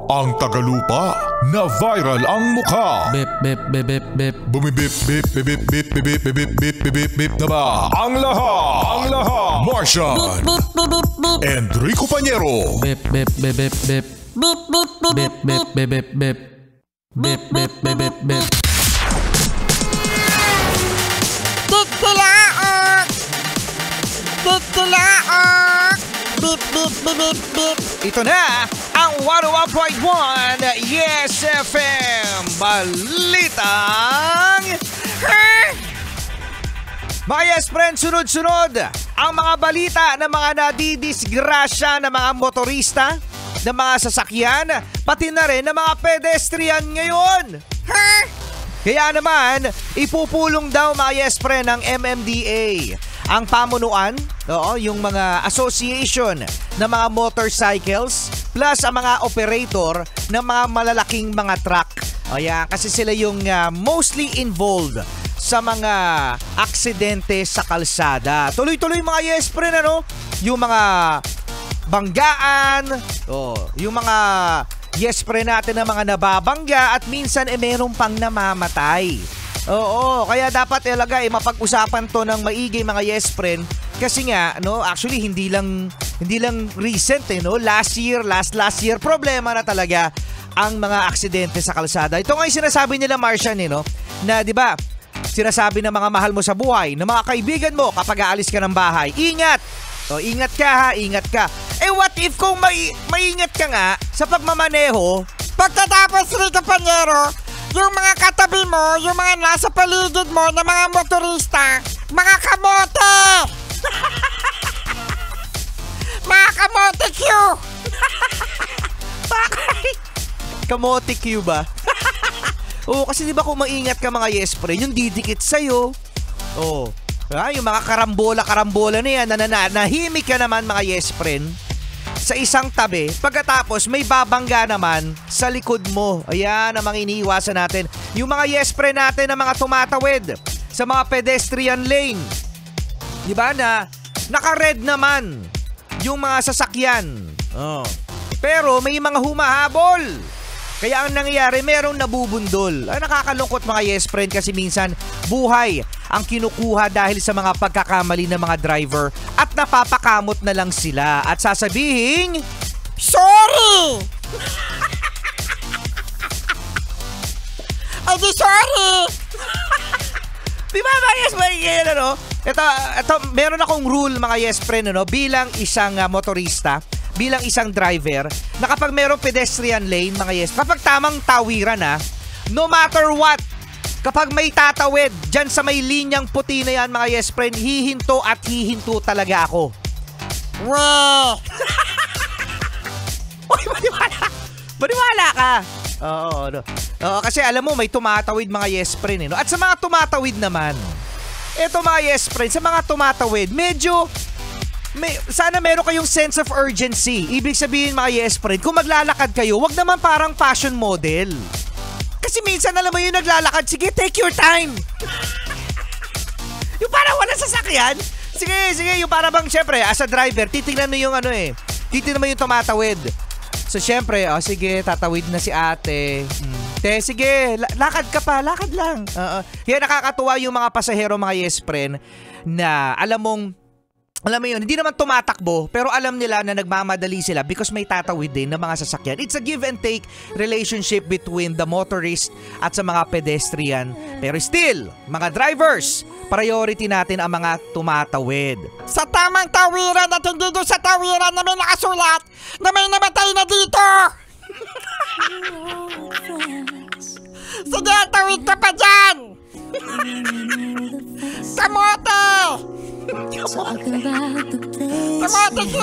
Ang tagalupa na viral ang mukha. Bip bip bip bip bip. Bumibip bip bip bip bip bip bip bip bip bip bip na ba? Ang lahat. Martian. Enrico Pañero. Bip bip bip bip bip. Bip bip bip bip bip bip bip. Bip bip bip bip bip. Titilaok! Titilaok! Bip bip bip bip bip. Ito na ang 101.1 Yes FM Balitang Mga Yes Friends, sunod-sunod ang mga balita ng mga nadidisgrasya ng mga motorista, ng mga sasakyan, pati na rin ng mga pedestrian ngayon. Kaya naman, ipupulong daw mga Yes Friend ng MMDA ang pamunuan, yung mga association ng mga motorcycles plus ang mga operator ng mga malalaking mga truck. Ayan, kasi sila yung mostly involved sa mga aksidente sa kalsada. Tuloy-tuloy mga Yes Friend, yung mga banggaan, yung mga Yes Friend natin na mga nababangga at minsan meron pang namamatay. Oo, kaya dapat talaga mapag-usapan to ng maigi mga Yes Friend kasi nga actually hindi lang recent last year problema na talaga ang mga aksidente sa kalsada. Ito nga yung sinasabi nila Martian na 'di ba? Sinasabi ng mga mahal mo sa buhay, ng mga kaibigan mo kapag aalis ka ng bahay, ingat. Ingat ka ingat ka. What if kung maingat ka nga sa pagmamaneho, Pagkatapos Rico Pañero, yung mga katabi mo, yung mga nasa paligid mo na mga motorista, mga kamote! Mga kamote Q! kamote Q ba? Oo, kasi di ba kung maingat ka mga Yes Friend, yung didikit sa'yo. Yung mga karambola na yan, nahimik ka naman mga Yes Friend sa isang tabi, pagkatapos may babangga naman sa likod mo. Ayan ang mga iniiwasan natin. Yung mga Yes Friend natin na mga tumatawid sa mga pedestrian lane, di ba na naka-red naman yung mga sasakyan. Pero may mga humahabol. Kaya ang nangyayari, merong nabubundol. Nakakalungkot mga Yes Friend kasi minsan buhay ang kinukuha dahil sa mga pagkakamali ng mga driver at napapakamot na lang sila at sasabihing, sorry! Ay di sorry! Di ba mga Yes Friend, ito, meron akong rule mga Yes Friend, bilang isang motorista, bilang isang driver, na kapag merong pedestrian lane, mga Yes, kapag tamang tawiran no matter what, kapag may tatawid dyan sa may linyang puti na yan, mga Yes Friend, hihinto at hihinto talaga ako. Weh! Uy, maniwala ka. Oo, kasi alam mo, may tumatawid mga Yes Friend. At sa mga tumatawid naman, eto mga Yes Friend, sa mga tumatawid, sana meron kayong sense of urgency. Ibig sabihin mga Yes Friend, kung maglalakad kayo, wag naman parang fashion model. Kasi minsan alam mo yung naglalakad, sige, take your time. Yung parang walang sasakyan. Sige, yung parang bang, syempre, as a driver, titignan mo yung titignan mo yung tumatawid. So, syempre, sige, tatawid na si ate. Sige, lakad ka pa, lakad lang. Kaya nakakatuwa yung mga pasahero, mga Yes Friend, na alam mo yun, hindi naman tumatakbo, pero alam nila na nagmamadali sila because may tatawid din ng mga sasakyan. It's a give and take relationship between the motorist at sa mga pedestrian. Pero still, mga drivers, priority natin ang mga tumatawid. Sa tamang tawiran at hindi doon sa tawiran na may nakasulat na may namatay na dito! Sige, tawid ka pa dyan! Kamote! Kamote Q!